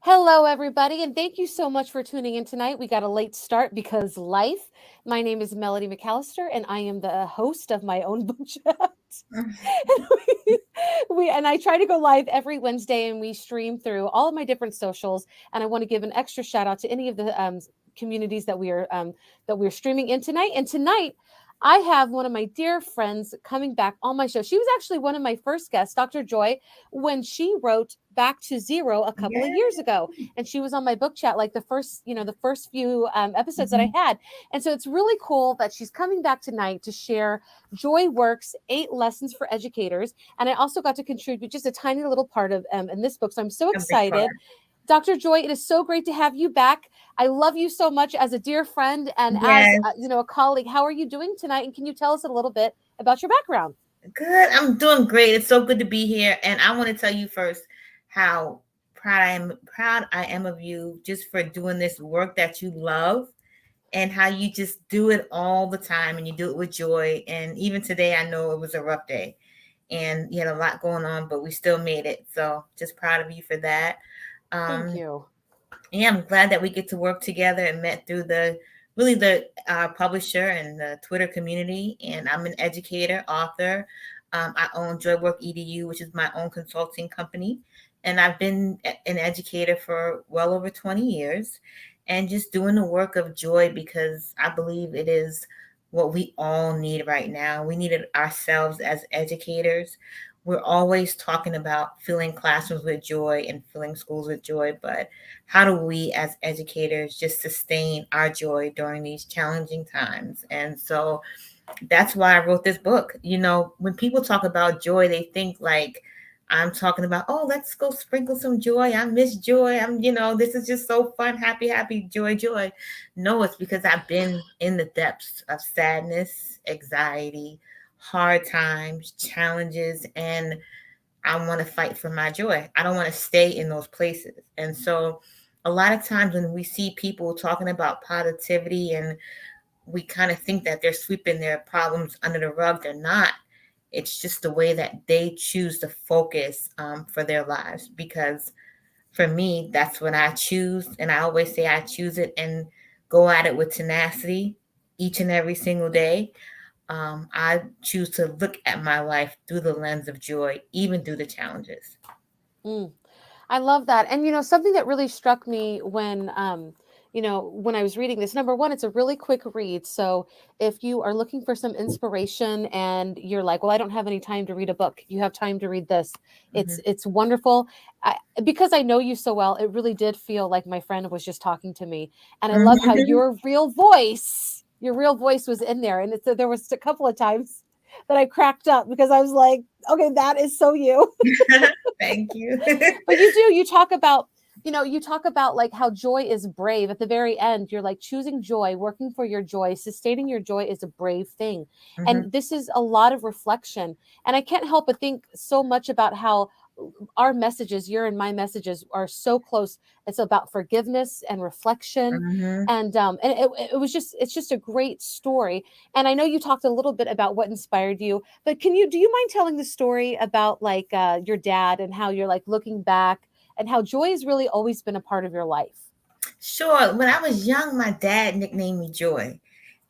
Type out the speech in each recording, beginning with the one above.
Hello, everybody, and thank you so much for tuning in tonight. We got a late start because life. My name is Melody McAllister, and I am the host of my own book chat. And and I try to go live every Wednesday, and we stream through all of my different socials. And I want to give an extra shout out to any of the communities that we're streaming in tonight. And tonight, I have one of my dear friends coming back on my show. She was actually one of my first guests, Dr. Joy, when she wrote Back to Zero a couple of Yeah. years ago, and she was on my book chat like the first few episodes that I Mhm. had. And so it's really cool that she's coming back tonight to share Joy Works 8 Lessons for Educators. And I also got to contribute just a tiny little part of in this book. So I'm so A big part. excited. Dr. Joy, it is so great to have you back. I love you so much as a dear friend and as Yes. a colleague. How are you doing tonight? And can you tell us a little bit about your background? Good. I'm doing great. It's so good to be here. And I want to tell you first how proud I am of you just for doing this work that you love and how you just do it all the time and you do it with joy. And even today I know it was a rough day and you had a lot going on, but we still made it. So just proud of you for that. Thank Um, you. yeah, I'm glad that we get to work together and met through the publisher and the Twitter community. And I'm an educator, author. I own Joywork EDU, which is my own consulting company, and I've been an educator for well over 20 years, and just doing the work of joy because I believe it is what we all need right now. We need it ourselves as educators. We're always talking about filling classrooms with joy and filling schools with joy, but how do we as educators just sustain our joy during these challenging times? And so that's why I wrote this book. When people talk about joy, they think like I'm talking about, oh, let's go sprinkle some joy. I miss joy. This is just so fun, happy, happy, joy, joy. No, it's because I've been in the depths of sadness, anxiety, hard times, challenges, and I want to fight for my joy. I don't want to stay in those places. And so a lot of times when we see people talking about positivity and we kind of think that they're sweeping their problems under the rug, they're not. It's just the way that they choose to focus for their lives. Because for me, that's what I choose. And I always say I choose it and go at it with tenacity each and every single day. I choose to look at my life through the lens of joy, even through the challenges. Mm. I love that. And something that really struck me when I was reading this, number one, it's a really quick read. So if you are looking for some inspiration and you're like, well, I don't have any time to read a book, you have time to read this. Hmm. It's wonderful. Because I know you so well, it really did feel like my friend was just talking to me. And I love how your real voice was in there. And there was a couple of times that I cracked up because I was like, okay, that is so you. Thank you. But you talk about like how joy is brave. At the very end, you're like choosing joy, working for your joy, sustaining your joy is a brave thing. Hmm. And this is a lot of reflection. And I can't help but think so much about how our messages, your and my messages, are so close. It's about forgiveness and reflection. Hmm. And it's just a great story. And I know you talked a little bit about what inspired you, but do you mind telling the story about like your dad and how you're like looking back and how joy has really always been a part of your life? Sure. When I was young, my dad nicknamed me Joy.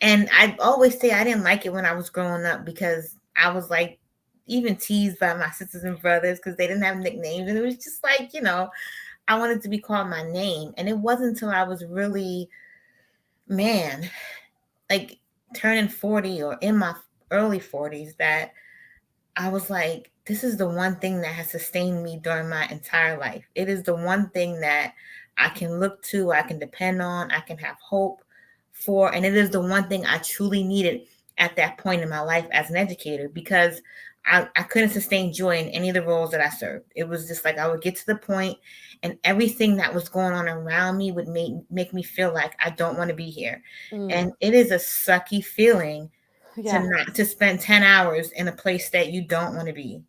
And I always say I didn't like it when I was growing up because I was like even teased by my sisters and brothers because they didn't have nicknames. And it was just like, I wanted to be called my name. And it wasn't until I was really, man, like turning 40 or in my early 40s that I was like, this is the one thing that has sustained me during my entire life. It is the one thing that I can look to, I can depend on, I can have hope for. And it is the one thing I truly needed at that point in my life as an educator because I couldn't sustain joy in any of the roles that I served. It was just like I would get to the point and everything that was going on around me would make me feel like I don't want to be here. Mm, And it is a sucky feeling to yeah, not to spend 10 hours in a place that you don't want to be,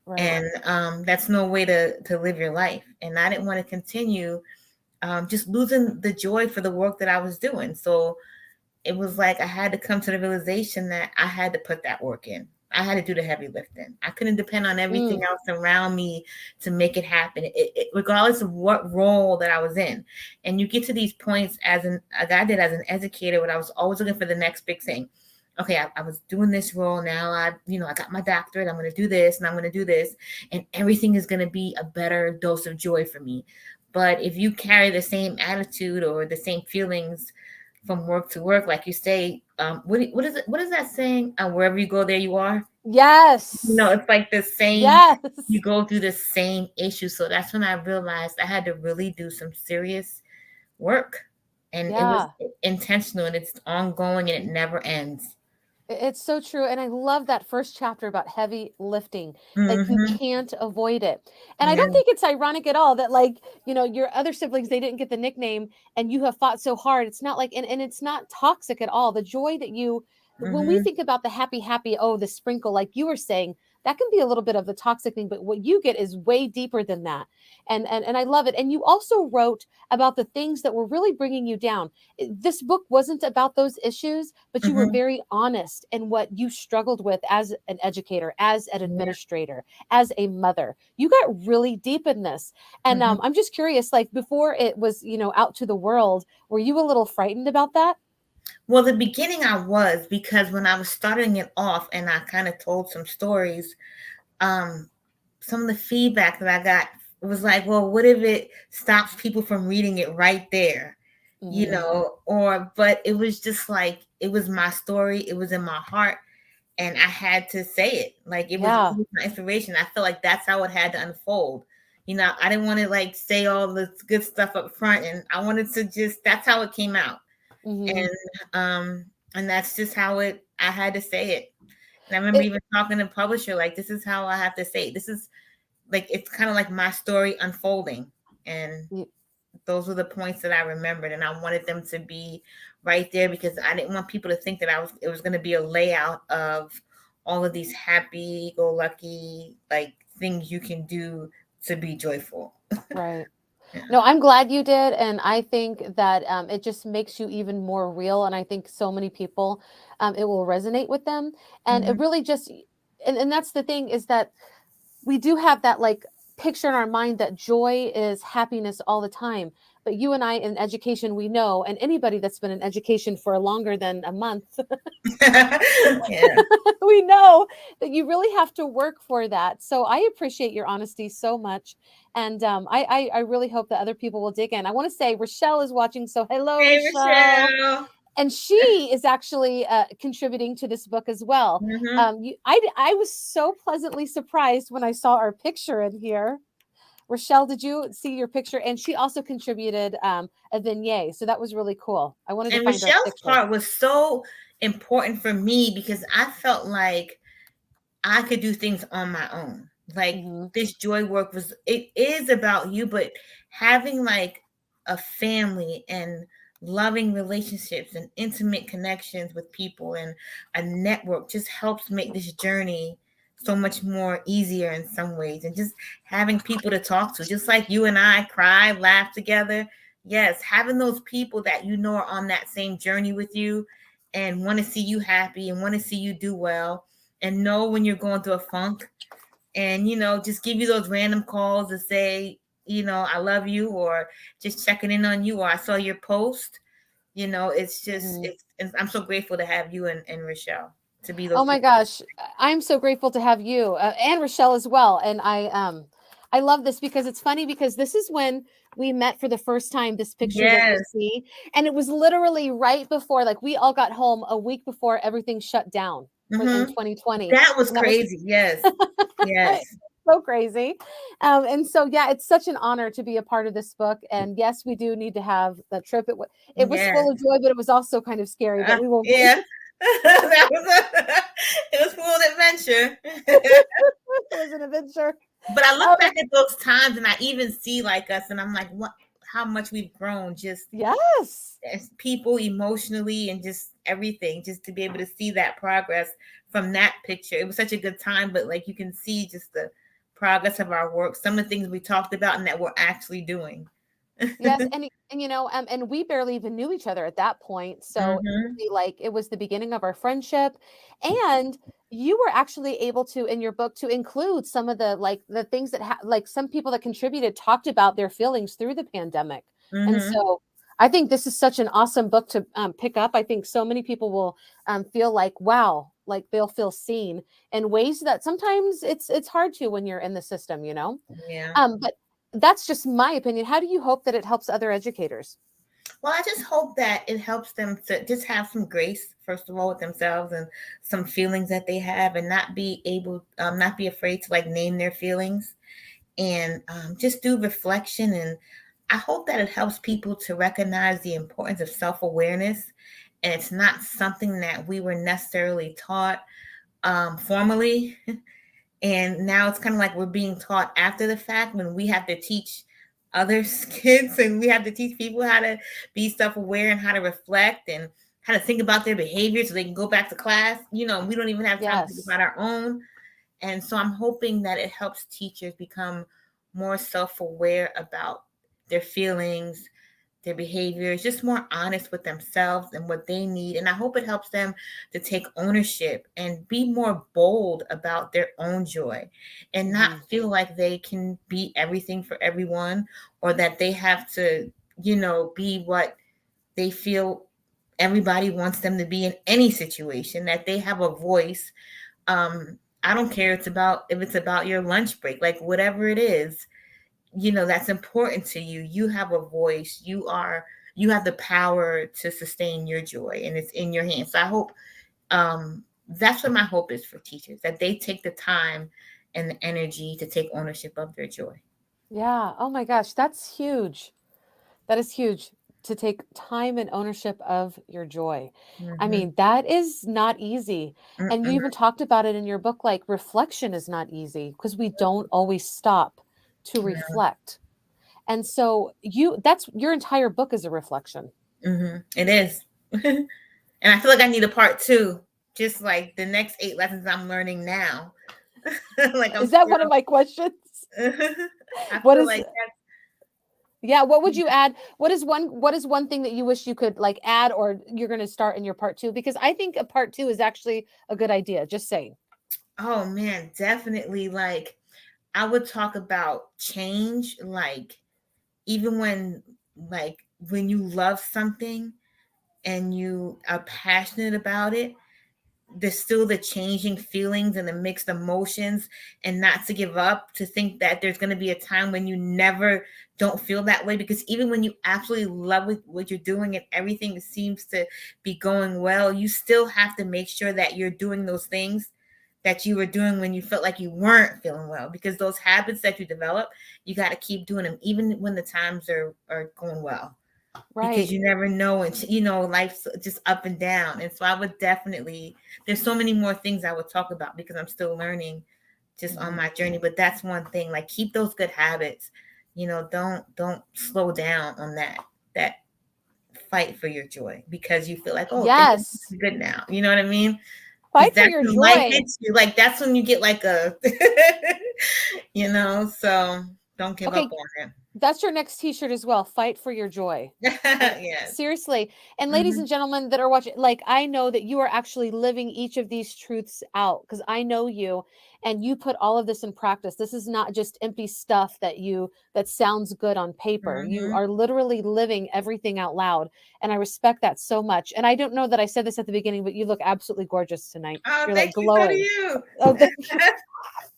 right. and that's no way to live your life. And I didn't want to continue just losing the joy for the work that I was doing. So it was like I had to come to the realization that I had to put that work in. I had to do the heavy lifting. I couldn't depend on everything Mm, else around me to make it happen, regardless of what role that I was in. And you get to these points as I did as an educator, when I was always looking for the next big thing. Okay, I was doing this role. Now I got my doctorate. I'm going to do this and I'm going to do this, and everything is going to be a better dose of joy for me. But if you carry the same attitude or the same feelings from work to work, like you say, what is it? What is that saying? Wherever you go, there you are. yes. It's like the same. Yes. You go through the same issue. So that's when I realized I had to really do some serious work, and it was Yeah. intentional and it's ongoing and it never ends. It's so true. And I love that first chapter about heavy lifting. Like you Mm-hmm. can't avoid it. And I don't Yeah. think it's ironic at all that, like, your other siblings, they didn't get the nickname and you have fought so hard. It's not like, and it's not toxic at all. The joy that when we Mm-hmm. think about the happy, happy, oh, the sprinkle, like you were saying, that can be a little bit of the toxic thing, but what you get is way deeper than that. And I love it. And you also wrote about the things that were really bringing you down. This book wasn't about those issues, but you were Mm-hmm. very honest in what you struggled with as an educator, as an Yeah. administrator, as a mother. You got really deep in this. And Mm-hmm. I'm just curious, like before it was, out to the world, were you a little frightened about that? Well, the beginning I was, because when I was starting it off and I kind of told some stories, um, some of the feedback that I got was like, well, what if it stops people from reading it right there? Hmm. But it was just like, it was my story, it was in my heart, and I had to say it. Like it Yeah. was my inspiration. I felt like that's how it had to unfold. I didn't want to like say all the good stuff up front, and I wanted to just, that's how it came out. Hmm. And that's just how it I had to say it. And I remember It, even talking to publisher, like, this is how I have to say it. This is like, it's kind of like my story unfolding. And y- those were the points that I remembered, and I wanted them to be right there because I didn't want people to think that it was going to be a layout of all of these happy go lucky like things you can do to be joyful. right. Yeah. No, I'm glad you did. And I think that it just makes you even more real. And I think so many people, it will resonate with them. And it Hmm. really just, and that's the thing is that we do have that like picture in our mind that joy is happiness all the time. But you and I in education, we know, and anybody that's been in education for longer than a month, Yeah. we know that you really have to work for that. So I appreciate your honesty so much. And I really hope that other people will dig in. I want to say Rochelle is watching. So hello, Hey, Rochelle. Michelle. And she is actually contributing to this book as well. Hmm. I was so pleasantly surprised when I saw our picture in here. Rochelle, did you see your picture? And she also contributed a vignette, so that was really cool. I wanted to And find our Michelle's picture. part was so important for me because I felt like I could do things on my own. Like, Hmm. this joy work it is about you, but having like a family and loving relationships and intimate connections with people and a network just helps make this journey so much more easier in some ways. And just having people to talk to, just like you and I cry, laugh together. Yes, having those people that are on that same journey with you and want to see you happy and want to see you do well and know when you're going through a funk, and just give you those random calls to say, I love you, or just checking in on you, or I saw your post. It's just Hmm. I'm so grateful to have you and Rochelle to be Oh those my people. gosh, I'm so grateful to have you and Rochelle as well. And I love this because it's funny because this is when we met for the first time. This picture that you Yes. see, and it was literally right before, like we all got home a week before everything shut down for in Hmm. 2020, That was and that was crazy. Yes. Yes. so crazy. And so yeah, it's such an honor to be a part of this book. And yes, we do need to have the trip. It was Yes. full of joy, but it was also kind of scary. But we won't get Yeah. That was it was full of adventure. it was an adventure. But I look Um, back at those times and I even see like us, and I'm like, what? How much we've grown just yes. as people emotionally and just everything, just to be able to see that progress from that picture. It was such a good time, but like you can see just the progress of our work, some of the things we talked about and that we're actually doing. Yes, and and we barely even knew each other at that point. So Mhm. like it was the beginning of our friendship, and you were actually able to in your book to include some of the like the things that like some people that contributed talked about their feelings through the pandemic, and Mhm. so I think this is such an awesome book to pick up. I think so many people will feel like wow, like they'll feel seen in ways that sometimes it's hard to when you're in the system, you know. Yeah. But that's just my opinion. How do you hope that it helps other educators? Well, I just hope that it helps them to just have some grace, first of all, with themselves and some feelings that they have, and not be afraid to like name their feelings and just do reflection. And I hope that it helps people to recognize the importance of self awareness. And it's not something that we were necessarily taught formally. And now it's kind of like we're being taught after the fact when we have to teach other kids and we have to teach people how to be self-aware and how to reflect and how to think about their behavior so they can go back to class. We don't even have time to think Yes. about our own. And so I'm hoping that it helps teachers become more self-aware about their feelings, their behavior is just more honest with themselves and what they need. And I hope it helps them to take ownership and be more bold about their own joy and not Hmm. feel like they can be everything for everyone or that they have to, be what they feel everybody wants them to be in any situation, that they have a voice. I don't care if it's about your lunch break, like whatever it is, that's important to you. You have a voice. You have the power to sustain your joy and it's in your hands. So I hope that's what my hope is for teachers, that they take the time and the energy to take ownership of their joy. Yeah. Oh my gosh, that's huge. That is huge to take time and ownership of your joy. I Mm-hmm. mean, that is not easy. And you Mm-mm. even talked about it in your book like reflection is not easy because we don't always stop to Yeah. reflect. And so that's your entire book is a reflection. Mm-hmm. It is. And I feel like I need a part two, just like the next 8 lessons I'm learning now. Like I'm Is that one of my questions? I What feel is like Yeah, what would you add? What is one thing that you wish you could like add or you're going to start in your part 2 because I think a part 2 is actually a good idea, just saying. oh man, definitely, like I would talk about change, like even when you love something and you are passionate about it, there's still the changing feelings and the mixed emotions, and not to give up, to think that there's going to be a time when you never don't feel that way, because even when you absolutely love what you're doing and everything seems to be going well, you still have to make sure that you're doing those things that you were doing when you felt like you weren't feeling well, because those habits that you develop, you got to keep doing them even when the times are going well, because Right. you never know, and life's just up and down. And so I would definitely, there's so many more things I would talk about because I'm still learning just on Mhm. my journey, but that's one thing, like keep those good habits. Don't slow down on that fight for your joy because you feel like, oh, things Yes. are good now, you know what I mean? Because Fight for that's your when life joy. hits you, like that's when you get like a so don't give up Okay, on that's your next t-shirt as well. Fight for your joy. it. Like Yes. seriously. And ladies Hmm. and gentlemen that are watching, like I know that you are actually living each of these truths out because I know you and you put all of this in practice. This is not just empty stuff that sounds good on paper. You Hmm. are literally living everything out loud. And I respect that so much. And I don't know that I said this at the beginning, but you look absolutely gorgeous tonight. Oh, You're like thank you. So do glowing. you. Oh, thank you.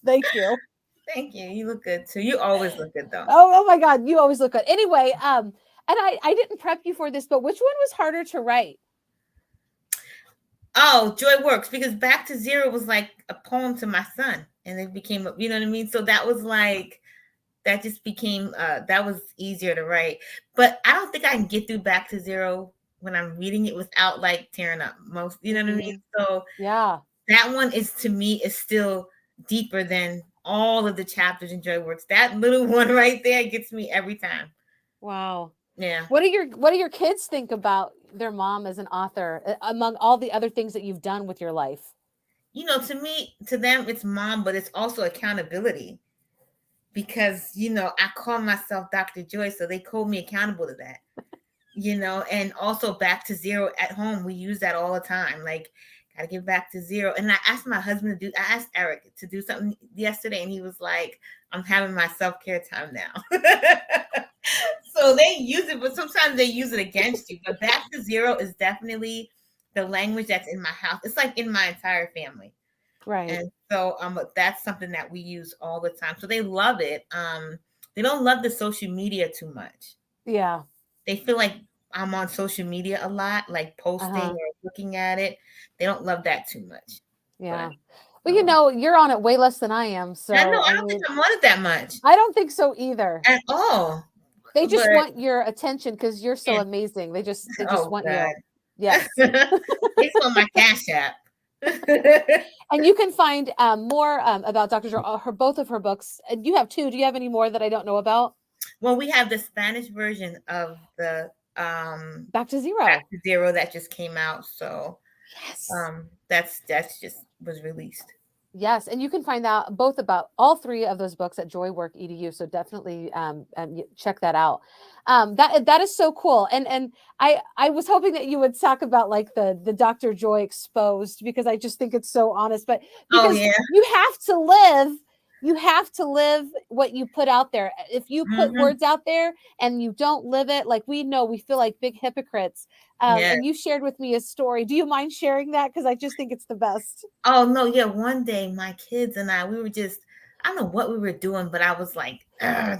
Thank you. Thank you. You look good too. You always look good though. Oh my God, you always look good. Anyway, and I didn't prep you for this, but which one was harder to write? Oh, Joy Works, because Back to Zero was like a poem to my son, and it became, you know what I mean? So that was like, that just became, that was easier to write. But I don't think I can get through Back to Zero when I'm reading it without like tearing up most, you know what I mean? Hmm. So Yeah. that one is, to me, is still deeper than all of the chapters in Joy Works. That little one right there gets me every time. Wow. Yeah. What do your kids think about their mom as an author among all the other things that you've done with your life? To me, to them, it's mom, but it's also accountability, because I call myself Dr. Joy, so they hold me accountable to that. And also back to zero at home. We use that all the time. Like, gotta get back to zero. And I asked my husband I asked Eric to do something yesterday, and he was like, I'm having my self-care time now. So they use it, but sometimes they use it against you. But back to zero is definitely the language that's in my house. It's like in my entire family. Right. And so that's something that we use all the time. So they love it. They don't love the social media too much. Yeah. They feel like I'm on social media a lot, like posting Uh-huh. or looking at it. They don't love that too much. But Yeah. Well, you're on it way less than I am. I know So, I I don't think mean, I'm on it that much I don't think so either. at all. They But just want your attention because you're so yeah, amazing. They just oh want God. you. Yes. It's on my Cash App. And you can find more about Dr. Jo, both of her books. You have two. Do you have any more that I don't know about? Well, we have the Spanish version of the Back to Back Zero. to Zero that just came out. So Yes. that's just was released. Yes, and you can find out both about all three of those books at Joywork Edu. So definitely check that out. That is so cool. And I was hoping that you would talk about like the Dr. Joy Exposed, because I just think it's so honest. But Oh because yeah. you have to live what you put out there. If you put Hmm. words out there and you don't live it, like we know, we feel like big hypocrites. Yeah. And you shared with me a story. Do you mind sharing that? Because I just think it's the best. Oh no, yeah. One day my kids and we were just, I don't know what we were doing, but I was like,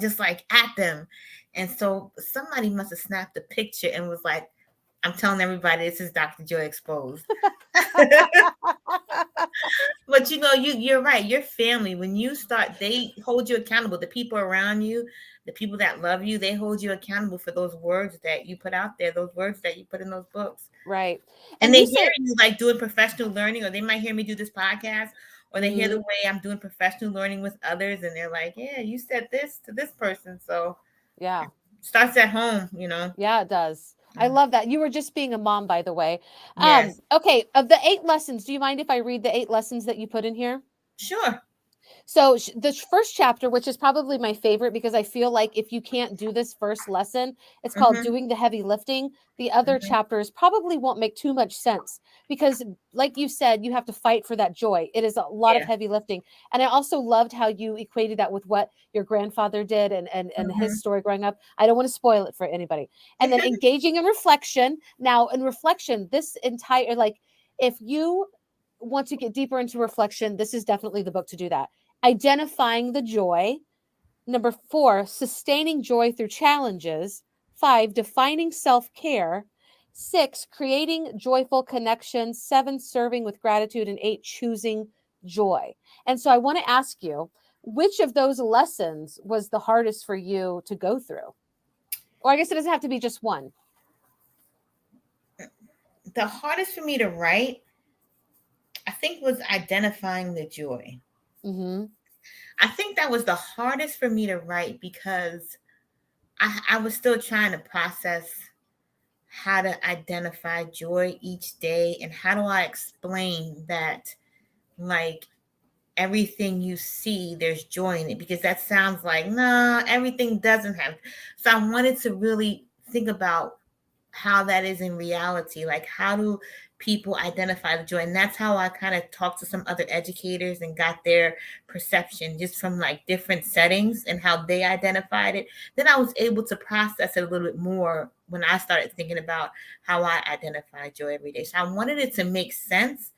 just like at them. And so somebody must have snapped a picture and was like, I'm telling everybody this is Dr. Joy Exposed. But you're right. Your family, when you start, they hold you accountable. The people around you, the people that love you, they hold you accountable for those words that you put out there, those words that you put in those books. Right. And And they you hear said, you like doing professional learning, or they might hear me do this podcast, or they hear the mhm, way I'm doing professional learning with others, and they're like, "Yeah, you said this to this person." So yeah, starts at home. yeah, it does. I Mm. love that. You were just being a mom, by the way. Yes, Okay, of the 8 lessons, do you mind if I read the 8 lessons that you put in here? sure. So the first chapter, which is probably my favorite, because I feel like if you can't do this first lesson, it's called Hmm. doing the heavy lifting. The other Hmm. chapters probably won't make too much sense because, like you said, you have to fight for that joy. It is a lot of Yeah. heavy lifting. And I also loved how you equated that with what your grandfather did and his Hmm. story growing up. I don't want to spoil it for anybody. And then engaging in reflection. Now, in reflection, this entire, like, if you want to get deeper into reflection, this is definitely the book to do that. Identifying the joy. Number 4, sustaining joy through challenges. 5, defining self care. 6, creating joyful connections. 7, serving with gratitude. And 8, choosing joy. And so I want to ask you, which of those lessons was the hardest for you to go through? Or I guess it doesn't have to be just one. The hardest for me to write, I think, was identifying the joy. Mm-hmm. I think that was the hardest for me to write because I was still trying to process how to identify joy each day, and how do I explain that, like, everything you see there's joy in it, because that sounds like, nah, everything doesn't have. So I wanted to really think about how that is in reality. Like, how do people identify the joy? And that's how I kind of talked to some other educators and got their perception just from like different settings and how they identified it. Then I was able to process it a little bit more when I started thinking about how I identify joy every day. So I wanted it to make sense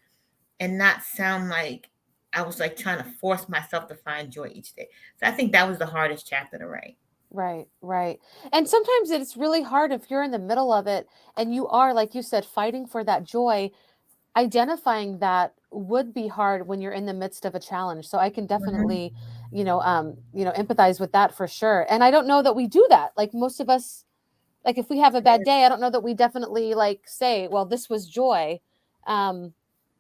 and not sound like I was like trying to force myself to find joy each day. So I think that was the hardest chapter to write. Right, right. And sometimes it's really hard if you're in the middle of it and you are, like you said, fighting for that joy. Identifying that would be hard when you're in the midst of a challenge. So I can Mhm. definitely, empathize with that for sure. And I don't know that we do that. Like most of us, like if we have a bad day, I don't know that we definitely like say, well, this was joy. Um,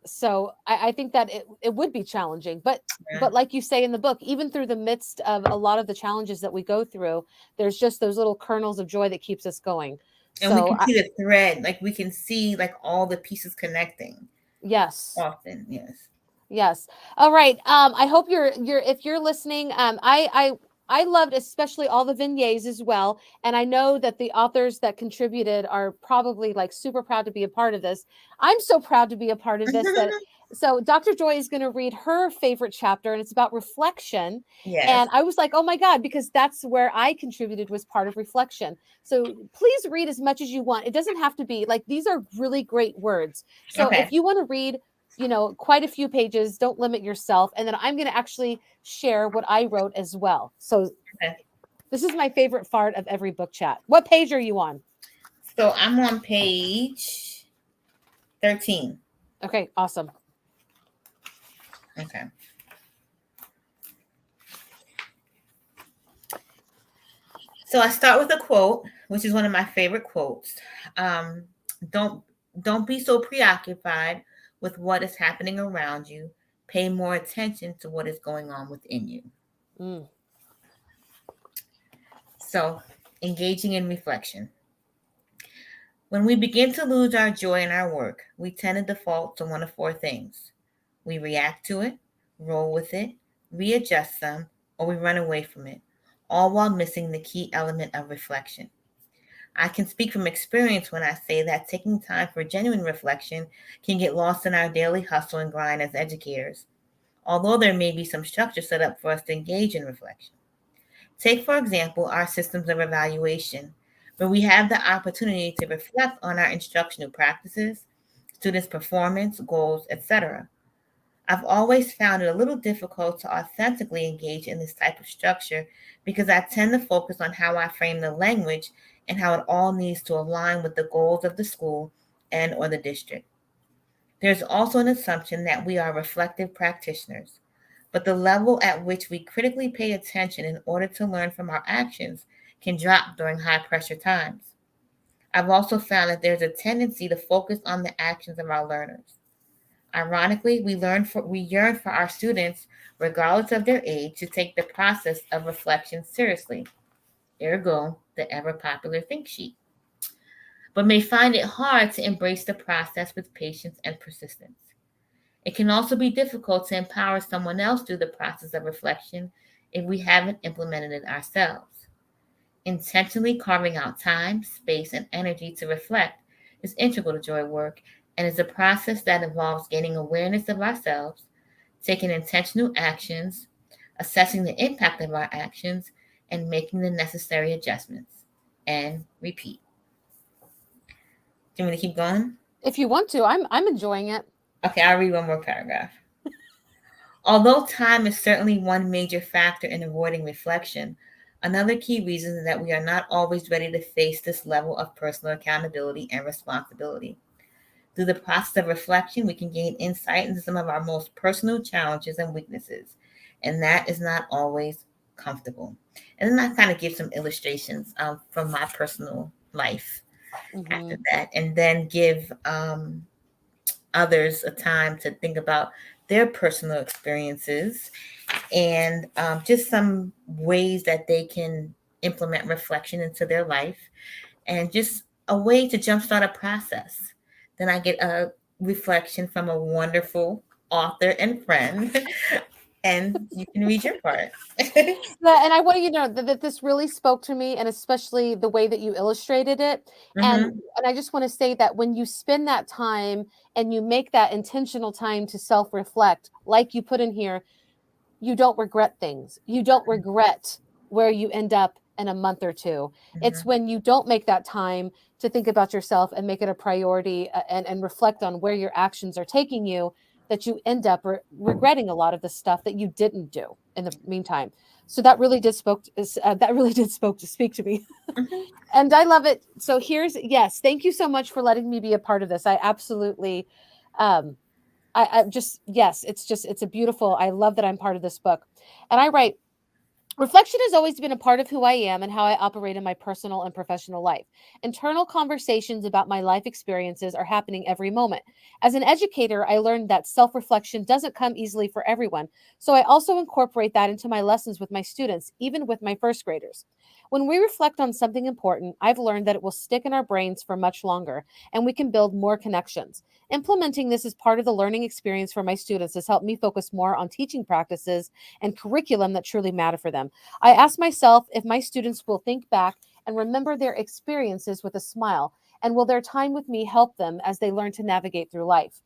so I think that it would be challenging. Yeah. But like you say in the book, even through the midst of a lot of the challenges that we go through, there's just those little kernels of joy that keeps us going. And we So can see the thread, like we can see like all the pieces connecting yes. often. Yes. Yes. All right. I hope you're if you're listening, I loved especially all the vignettes as well. And I know that the authors that contributed are probably like super proud to be a part of this. I'm so proud to be a part of this that so Dr. Joy is going to read her favorite chapter and it's about reflection. Yes. And I was like, oh my God, because that's where I contributed was part of reflection. So please read as much as you want. It doesn't have to be like these are really great words. So Okay. if you want to read, quite a few pages, don't limit yourself. And then I'm going to actually share what I wrote as well. So Okay. this is my favorite part of every book chat. What page are you on? So I'm on page 13. Okay, awesome. Okay. So I start with a quote, which is one of my favorite quotes. Um, don't don't be so preoccupied with what is happening around you. Pay more attention to what is going on within you. Mm. So, engaging in reflection. When we begin to lose our joy in our work, we tend to default to one of four things. We react to it, roll with it, readjust them, or we run away from it, all while missing the key element of reflection. I can speak from experience when I say that taking time for genuine reflection can get lost in our daily hustle and grind as educators, although there may be some structure set up for us to engage in reflection. Take, for example, our systems of evaluation, where we have the opportunity to reflect on our instructional practices, students' performance, goals, etc. I've always found it a little difficult to authentically engage in this type of structure because I tend to focus on how I frame the language and how it all needs to align with the goals of the school and or the district. There's also an assumption that we are reflective practitioners, but the level at which we critically pay attention in order to learn from our actions can drop during high pressure times. I've also found that there's a tendency to focus on the actions of our learners. Ironically, we yearn for our students, regardless of their age, to take the process of reflection seriously. Ergo, the ever popular think sheet. But may find it hard to embrace the process with patience and persistence. It can also be difficult to empower someone else through the process of reflection if we haven't implemented it ourselves. Intentionally carving out time, space, and energy to reflect is integral to joy work and is a process that involves gaining awareness of ourselves, taking intentional actions, assessing the impact of our actions, and making the necessary adjustments. And repeat. Do you want me to keep going? If you want to, I'm enjoying it. Okay, I'll read one more paragraph. Although time is certainly one major factor in avoiding reflection, another key reason is that we are not always ready to face this level of personal accountability and responsibility. Through the process of reflection, we can gain insight into some of our most personal challenges and weaknesses, and that is not always comfortable. And then I kind of give some illustrations from my personal life after Mm-hmm. that, and then give others a time to think about their personal experiences and just some ways that they can implement reflection into their life and just a way to jumpstart a process. Then I get a reflection from a wonderful author and friend, and you can read your part. Yeah, and I want you to know that this really spoke to me, and especially the way that you illustrated it. And Mm-hmm. and I just want to say that when you spend that time and you make that intentional time to self-reflect, like you put in here, you don't regret things. You don't regret where you end up in a month or two. It's Mm-hmm. when you don't make that time to think about yourself and make it a priority and reflect on where your actions are taking you that you end up regretting a lot of the stuff that you didn't do in the meantime. So that really did spoke to speak to me. Mm-hmm. And I love it. So here's yes, thank you so much for letting me be a part of this. I absolutely um I just yes, it's a beautiful. I love that I'm part of this book. And I write reflection has always been a part of who I am and how I operate in my personal and professional life. Internal conversations about my life experiences are happening every moment. As an educator, I learned that self reflection doesn't come easily for everyone. So I also incorporate that into my lessons with my students, even with my first graders. When we reflect on something important, I've learned that it will stick in our brains for much longer and we can build more connections. Implementing this as part of the learning experience for my students has helped me focus more on teaching practices and curriculum that truly matter for them. I ask myself if my students will think back and remember their experiences with a smile, and will their time with me help them as they learn to navigate through life?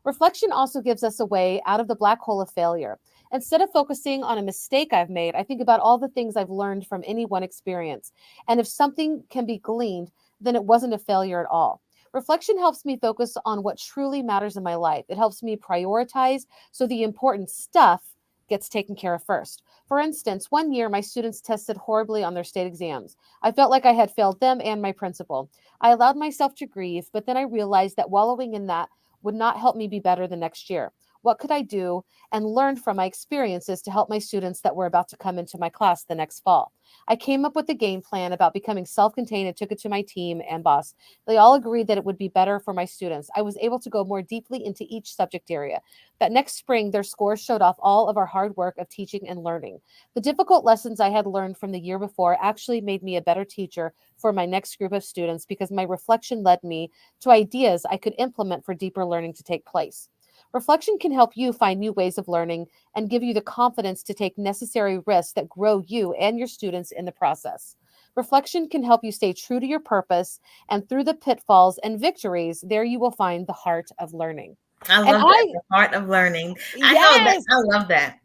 Reflection also gives us a way out of the black hole of failure. Instead of focusing on a mistake I've made, I think about all the things I've learned from any one experience. And if something can be gleaned, then it wasn't a failure at all. Reflection helps me focus on what truly matters in my life. It helps me prioritize so the important stuff gets taken care of first. For instance, one year my students tested horribly on their state exams. I felt like I had failed them and my principal. I allowed myself to grieve, but then I realized that wallowing in that would not help me be better the next year. What could I do and learn from my experiences to help my students that were about to come into my class the next fall? I came up with a game plan about becoming self contained and took it to my team and boss. They all agreed that it would be better for my students. I was able to go more deeply into each subject area. That next spring, their scores showed off all of our hard work of teaching and learning. The difficult lessons I had learned from the year before actually made me a better teacher for my next group of students because my reflection led me to ideas I could implement for deeper learning to take place. Reflection can help you find new ways of learning and give you the confidence to take necessary risks that grow you and your students in the process. Reflection can help you stay true to your purpose, and through the pitfalls and victories, there you will find the heart of learning. I And love that. The heart of learning. I know that. yes, I love that.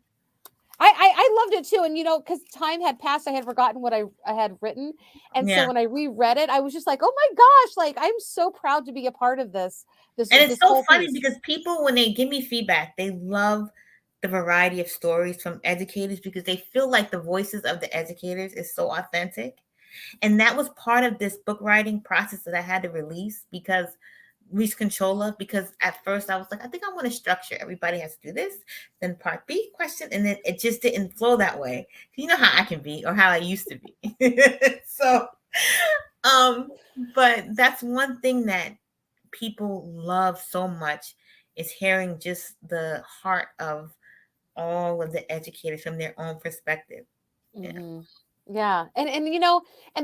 I loved it too. And because time had passed, I had forgotten what I had written. And so Yeah. when I reread it, I was just like, oh my gosh, like I'm so proud to be a part of And it's this so whole funny piece. because people, when they give me feedback, they love the variety of stories from educators because they feel like the voices of the educators is so authentic. And that was part of this book writing process that I had to release because reach control of, because at first I was like, I think I want to structure. Everybody has to do this, then part B question, and then it just didn't flow that way. You know how I can be or how I used to be. So um, but that's one thing that people love so much is hearing just the heart of all of the educators from their own perspective. Yeah. Mhm. Yeah, and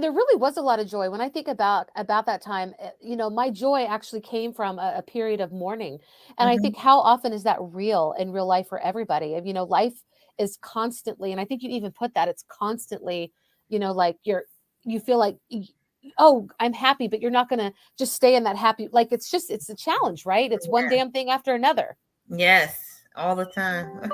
there really was a lot of joy when I think about that time. My joy actually came from a period of mourning, and I think Mhm. how often is that real in real life for everybody? And, life is constantly, and I think you even put that it's constantly, like you feel like, oh, I'm happy, but you're not gonna just stay in that happy. Like it's a challenge, right? It's one Yeah. damn thing after another. Yes, all the time.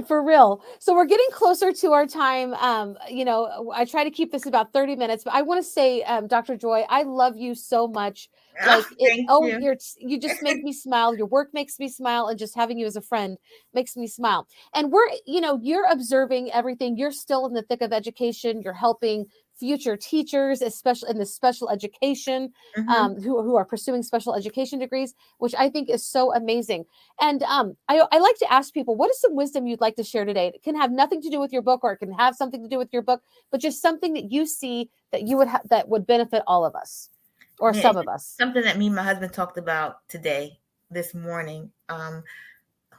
For real. So we're getting closer to our time. I try to keep this about 30 minutes, but I want to say, Dr. Joy, I love you so much. Oh, Like it, thank oh, you. you just make me smile. Your work makes me smile, and just having you as a friend makes me smile. And you're observing everything. You're still in the thick of education. You're helping future teachers, especially in the special education, Mhm. who are pursuing special education degrees, which I think is so amazing. And I like to ask people, what is some wisdom you'd like to share today? It can have nothing to do with your book, or it can have something to do with your book, but just something that you see that that would benefit all of us, or Yeah, some it's of just us. something that me and my husband talked about today, this morning.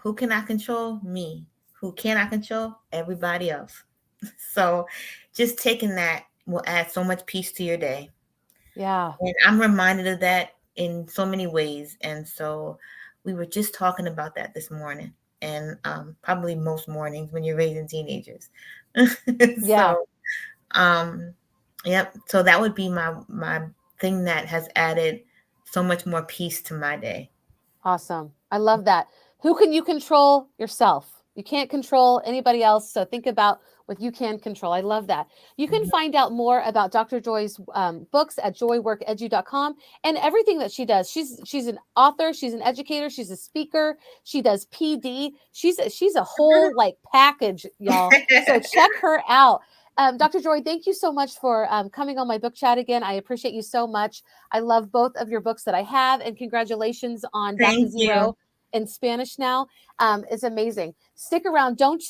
Who can I control? Me. Who can I control? Everybody else. So just taking that will add so much peace to your day. Yeah, And I'm reminded of that in so many ways. And so we were just talking about that this morning, and probably most mornings when you're raising teenagers. yeah. So, um, yep. So that would be my thing that has added so much more peace to my day. Awesome. I love that. Who can you control? Yourself. You can't control anybody else. So think about what you can control. I love that. You can Mhm. find out more about Dr. Joy's books at joyworkedu.com and everything that she does. She's an author, she's an educator, she's a speaker, she does PD. She's a whole like package, y'all. So check her out. Dr. Joy, thank you so much for coming on my book chat again. I appreciate you so much. I love both of your books that I have, and congratulations on Back to Thank you. Zero in Spanish now. It's amazing. Stick around. Don't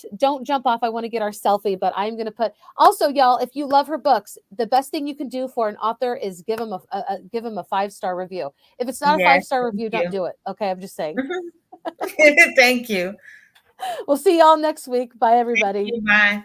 jump off. I want to get our selfie, but I'm going to put also, y'all. If you love her books, the best thing you can do for an author is give him a 5-star review. If it's not a Yes, 5-star thank review, don't you. do it. Okay, I'm just saying. Thank you. We'll see y'all next week. Bye, Thank everybody. you. Bye.